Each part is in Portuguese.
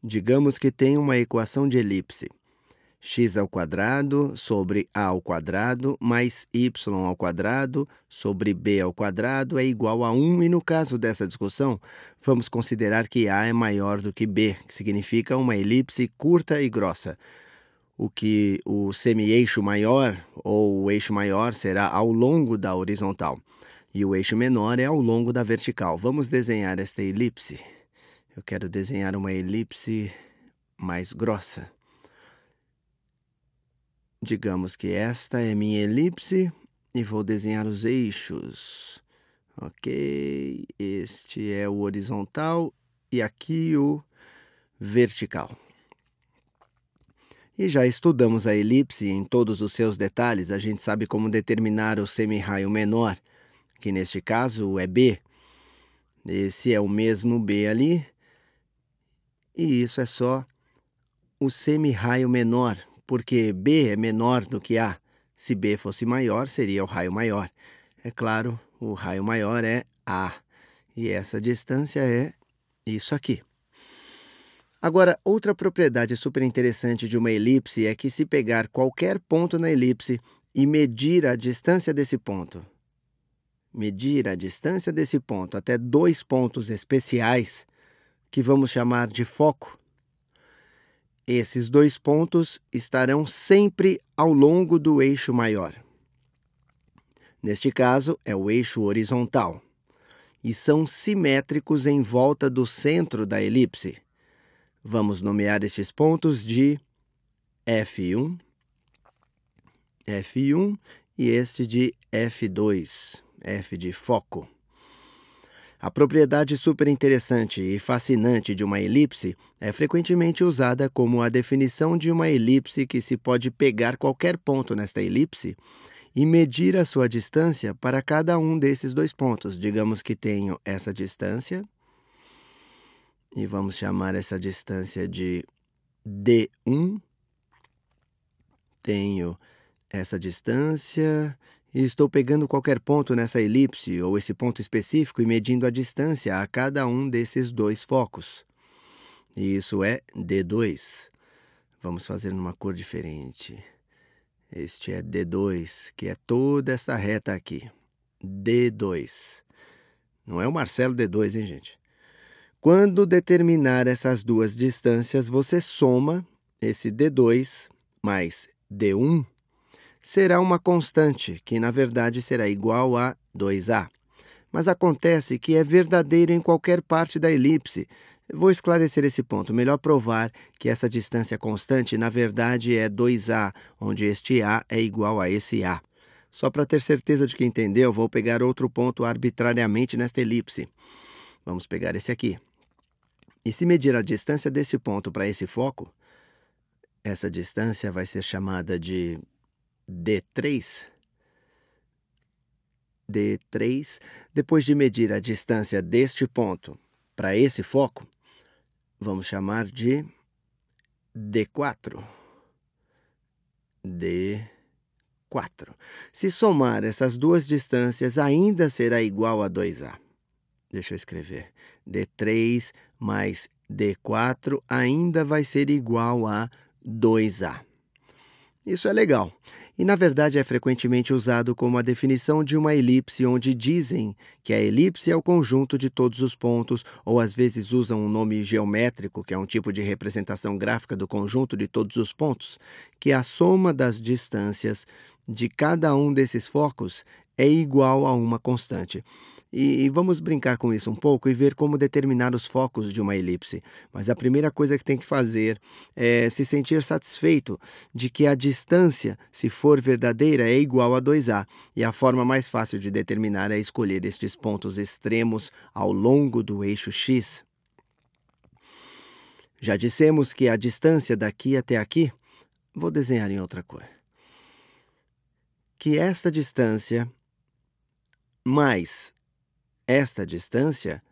Digamos que tem uma equação de elipse. X ao quadrado sobre a ao quadrado mais y ao quadrado sobre b ao quadrado é igual a 1. E no caso dessa discussão, vamos considerar que a é maior do que b, que significa uma elipse curta e grossa. O semi-eixo maior ou o eixo maior será ao longo da horizontal e o eixo menor é ao longo da vertical. Vamos desenhar esta elipse. Eu quero desenhar uma elipse mais grossa. Digamos que esta é minha elipse e vou desenhar os eixos. Ok, este é o horizontal e aqui o vertical. E já estudamos a elipse em todos os seus detalhes. A gente sabe como determinar o semi-raio menor, que neste caso é B. Esse é o mesmo B ali. E isso é só o semi-raio menor, porque B é menor do que A. Se B fosse maior, seria o raio maior. É claro, o raio maior é A. E essa distância é isso aqui. Agora, outra propriedade super interessante de uma elipse é que se pegar qualquer ponto na elipse e medir a distância desse ponto, até 2 pontos especiais, que vamos chamar de foco, esses 2 pontos estarão sempre ao longo do eixo maior. Neste caso, é o eixo horizontal. E são simétricos em volta do centro da elipse. Vamos nomear estes pontos de F1, e este de F2, F de foco. A propriedade super interessante e fascinante de uma elipse é frequentemente usada como a definição de uma elipse que se pode pegar qualquer ponto nesta elipse e medir a sua distância para cada um desses 2 pontos. Digamos que tenho essa distância e vamos chamar essa distância de D1. Tenho essa distância e estou pegando qualquer ponto nessa elipse ou esse ponto específico e medindo a distância a cada um desses 2 focos. E isso é D2. Vamos fazer numa cor diferente. Este é D2, que é toda esta reta aqui. D2. Não é o Marcelo D2, hein, gente? Quando determinar essas 2 distâncias, você soma esse D2 mais D1, será uma constante, que na verdade será igual a 2A. Mas acontece que é verdadeiro em qualquer parte da elipse. Vou esclarecer esse ponto. Melhor provar que essa distância constante, na verdade, é 2A, onde este A é igual a esse A. Só para ter certeza de que entendeu, vou pegar outro ponto arbitrariamente nesta elipse. Vamos pegar esse aqui. E se medir a distância desse ponto para esse foco, essa distância vai ser chamada de D3. Depois de medir a distância deste ponto para esse foco, vamos chamar de D4. Se somar essas 2 distâncias, ainda será igual a 2A. Deixa eu escrever. D3 mais D4 ainda vai ser igual a 2A. Isso é legal. E, na verdade, é frequentemente usado como a definição de uma elipse, onde dizem que a elipse é o conjunto de todos os pontos, ou às vezes usam um nome geométrico, que é um tipo de representação gráfica do conjunto de todos os pontos, que a soma das distâncias de cada um desses focos é igual a uma constante. E vamos brincar com isso um pouco e ver como determinar os focos de uma elipse. Mas a primeira coisa que tem que fazer é se sentir satisfeito de que a distância, se for verdadeira, é igual a 2A. E a forma mais fácil de determinar é escolher estes pontos extremos ao longo do eixo X. Já dissemos que a distância daqui até aqui, vou desenhar em outra cor, que esta distância mais esta distância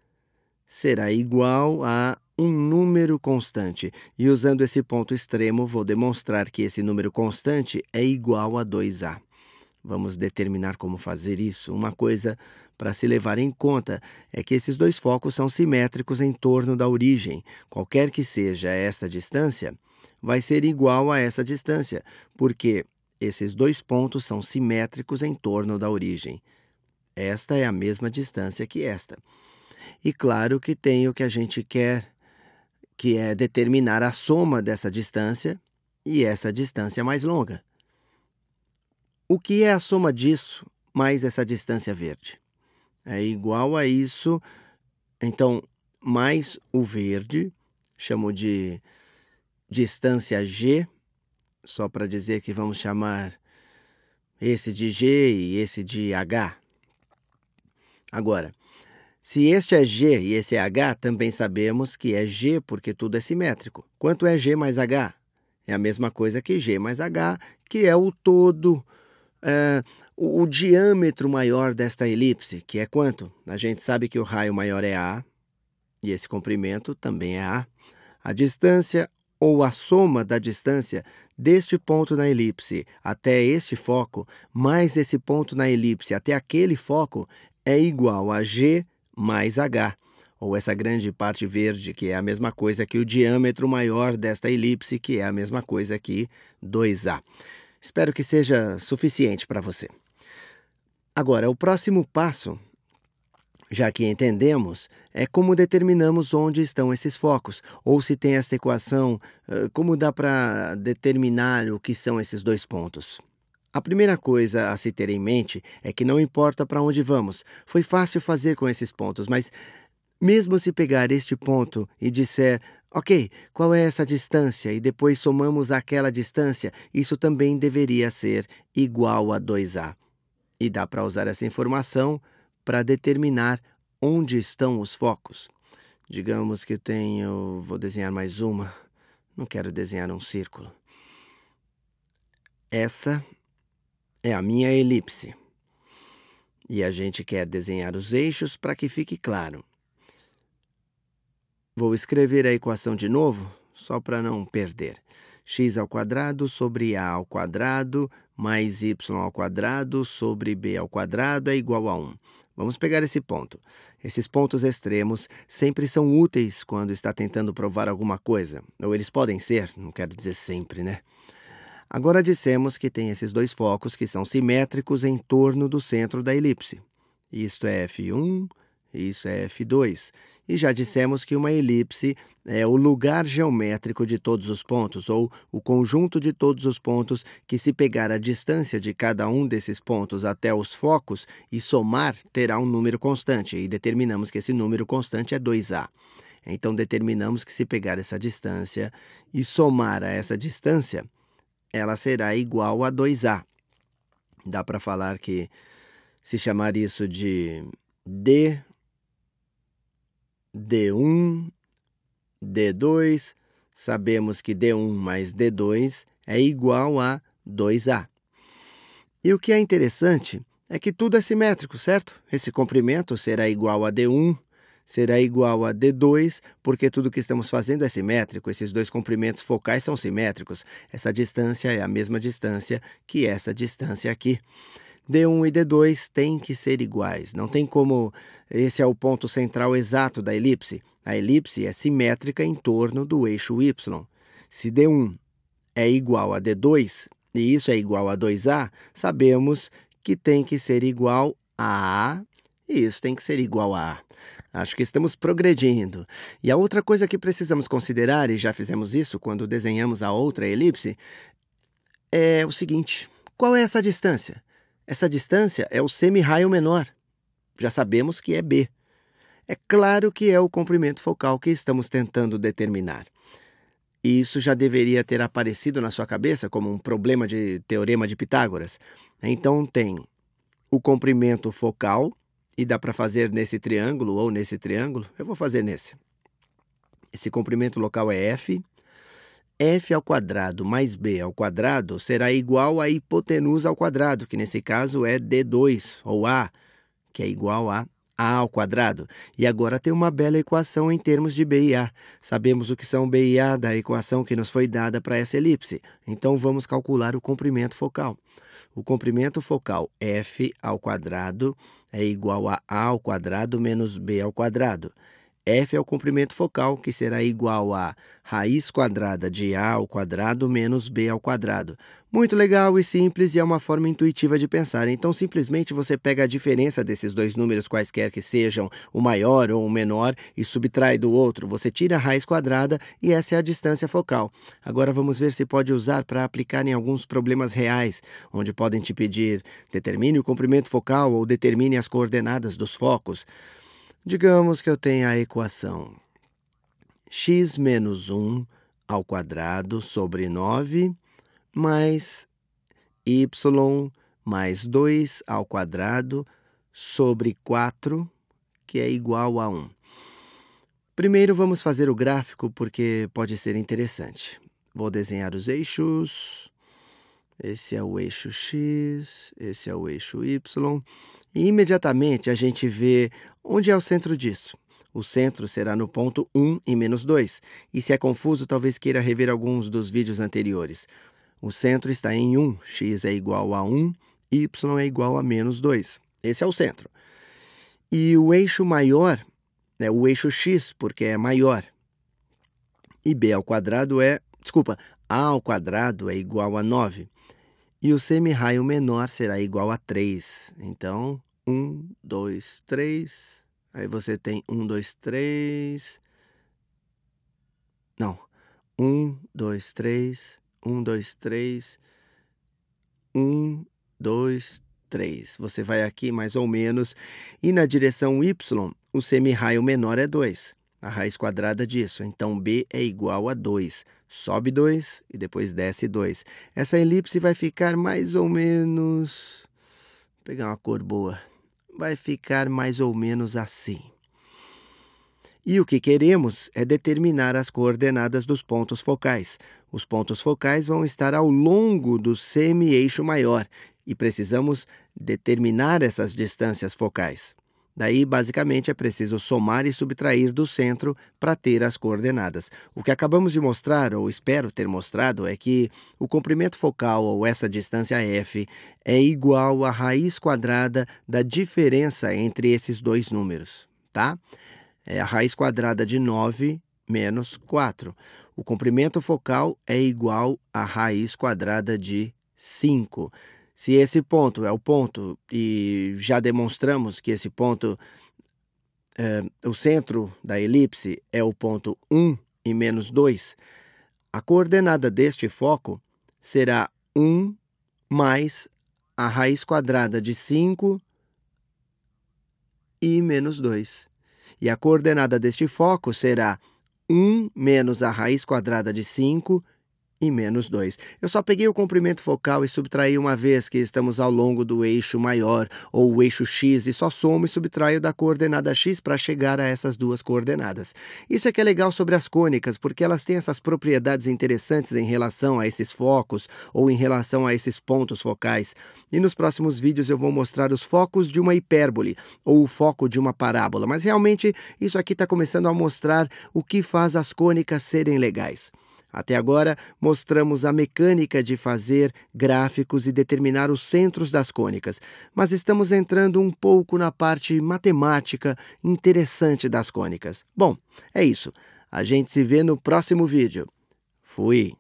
será igual a um número constante. E usando esse ponto extremo, vou demonstrar que esse número constante é igual a 2A. Vamos determinar como fazer isso. Uma coisa para se levar em conta é que esses dois focos são simétricos em torno da origem. Qualquer que seja esta distância, vai ser igual a essa distância, porque esses dois pontos são simétricos em torno da origem. Esta é a mesma distância que esta. E claro que tem o que a gente quer, que é determinar a soma dessa distância e essa distância mais longa. O que é a soma disso mais essa distância verde? É igual a isso, então, mais o verde, chamo de distância G, só para dizer que vamos chamar esse de G e esse de H. Agora, se este é G e esse é H, também sabemos que é G porque tudo é simétrico. Quanto é G mais H? É a mesma coisa que G mais H, que é o todo, o diâmetro maior desta elipse, que é quanto? A gente sabe que o raio maior é A, e esse comprimento também é A. A distância ou a soma da distância deste ponto na elipse até este foco, mais esse ponto na elipse até aquele foco, é igual a G mais H, ou essa grande parte verde, que é a mesma coisa que o diâmetro maior desta elipse, que é a mesma coisa que 2A. Espero que seja suficiente para você. Agora, o próximo passo, já que entendemos, é como determinamos onde estão esses focos, ou se tem esta equação, como dá para determinar o que são esses dois pontos. A primeira coisa a se ter em mente é que não importa para onde vamos. Foi fácil fazer com esses pontos, mas mesmo se pegar este ponto e disser, ok, qual é essa distância, e depois somamos aquela distância, isso também deveria ser igual a 2A. E dá para usar essa informação para determinar onde estão os focos. Digamos que vou desenhar mais uma, não quero desenhar um círculo. Essa é a minha elipse. E a gente quer desenhar os eixos para que fique claro. Vou escrever a equação de novo, só para não perder. x² sobre a² mais y² sobre b² é igual a 1. Vamos pegar esse ponto. Esses pontos extremos sempre são úteis quando está tentando provar alguma coisa. Ou eles podem ser, não quero dizer sempre, né? Agora dissemos que tem esses dois focos que são simétricos em torno do centro da elipse. Isto é F1, isso é F2. E já dissemos que uma elipse é o lugar geométrico de todos os pontos, ou o conjunto de todos os pontos que, se pegar a distância de cada um desses pontos até os focos e somar, terá um número constante. E determinamos que esse número constante é 2A. Então, determinamos que, se pegar essa distância e somar a essa distância, ela será igual a 2A. Dá para falar que, se chamar isso de D1, D2, sabemos que D1 mais D2 é igual a 2A. E o que é interessante é que tudo é simétrico, certo? Esse comprimento será igual a D1, será igual a D2, porque tudo que estamos fazendo é simétrico. Esses dois comprimentos focais são simétricos. Essa distância é a mesma distância que essa distância aqui. D1 e D2 têm que ser iguais. Não tem como... Esse é o ponto central exato da elipse. A elipse é simétrica em torno do eixo Y. Se D1 é igual a D2 e isso é igual a 2A, sabemos que tem que ser igual a A e isso tem que ser igual a A. Acho que estamos progredindo. E a outra coisa que precisamos considerar, e já fizemos isso quando desenhamos a outra elipse, é o seguinte: qual é essa distância? Essa distância é o semi-raio menor. Já sabemos que é B. É claro que é o comprimento focal que estamos tentando determinar. E isso já deveria ter aparecido na sua cabeça como um problema de teorema de Pitágoras. Então tem o comprimento focal, e dá para fazer nesse triângulo ou nesse triângulo. Eu vou fazer nesse. Esse comprimento local é F. F ao quadrado mais B ao quadrado será igual a hipotenusa ao quadrado, que nesse caso é D2, ou A, que é igual a A ao quadrado. E agora tem uma bela equação em termos de B e A. Sabemos o que são B e A da equação que nos foi dada para essa elipse. Então vamos calcular o comprimento focal. O comprimento focal F ao quadrado é igual a ao quadrado menos b ao quadrado. F é o comprimento focal, que será igual a raiz quadrada de a ao quadrado menos b ao quadrado. Muito legal e simples, e é uma forma intuitiva de pensar. Então, simplesmente você pega a diferença desses dois números, quaisquer que sejam, o maior ou o menor, e subtrai do outro. Você tira a raiz quadrada e essa é a distância focal. Agora vamos ver se pode usar para aplicar em alguns problemas reais, onde podem te pedir determine o comprimento focal ou determine as coordenadas dos focos. Digamos que eu tenha a equação x menos 1 ao quadrado sobre 9 mais y mais 2 ao quadrado sobre 4, que é igual a 1. Primeiro vamos fazer o gráfico porque pode ser interessante. Vou desenhar os eixos. Esse é o eixo x, esse é o eixo y. E imediatamente a gente vê onde é o centro disso. O centro será no ponto 1 e menos 2. E se é confuso, talvez queira rever alguns dos vídeos anteriores. O centro está em 1, x é igual a 1, y é igual a menos 2. Esse é o centro. E o eixo maior é o eixo x, porque é maior. E b ao quadrado a ao quadrado é igual a 9. E o semi-raio menor será igual a 3. Então, 1, 2, 3. Aí você tem 1, 2, 3. Não. 1, 2, 3. 1, 2, 3. 1, 2, 3. Você vai aqui mais ou menos. E na direção y, o semi-raio menor é 2. A raiz quadrada disso. Então, b é igual a 2. Sobe 2 e depois desce 2. Essa elipse vai ficar mais ou menos... Vou pegar uma cor boa. Vai ficar mais ou menos assim. E o que queremos é determinar as coordenadas dos pontos focais. Os pontos focais vão estar ao longo do semi-eixo maior e precisamos determinar essas distâncias focais. Daí, basicamente, é preciso somar e subtrair do centro para ter as coordenadas. O que acabamos de mostrar, ou espero ter mostrado, é que o comprimento focal, ou essa distância f, é igual à raiz quadrada da diferença entre esses dois números, tá? É a raiz quadrada de 9 menos 4. O comprimento focal é igual à raiz quadrada de 5. Se esse ponto é o ponto, e já demonstramos que esse ponto, o centro da elipse é o ponto 1 e menos 2, a coordenada deste foco será 1 mais a raiz quadrada de 5 e menos 2. E a coordenada deste foco será 1 menos a raiz quadrada de 5 e menos 2. Eu só peguei o comprimento focal e subtraí uma vez que estamos ao longo do eixo maior, ou o eixo x, e só somo e subtraio da coordenada x para chegar a essas duas coordenadas. Isso é que é legal sobre as cônicas, porque elas têm essas propriedades interessantes em relação a esses focos, ou em relação a esses pontos focais. E nos próximos vídeos eu vou mostrar os focos de uma hipérbole, ou o foco de uma parábola. Mas realmente, isso aqui está começando a mostrar o que faz as cônicas serem legais. Até agora, mostramos a mecânica de fazer gráficos e determinar os centros das cônicas, mas estamos entrando um pouco na parte matemática interessante das cônicas. Bom, é isso. A gente se vê no próximo vídeo. Fui!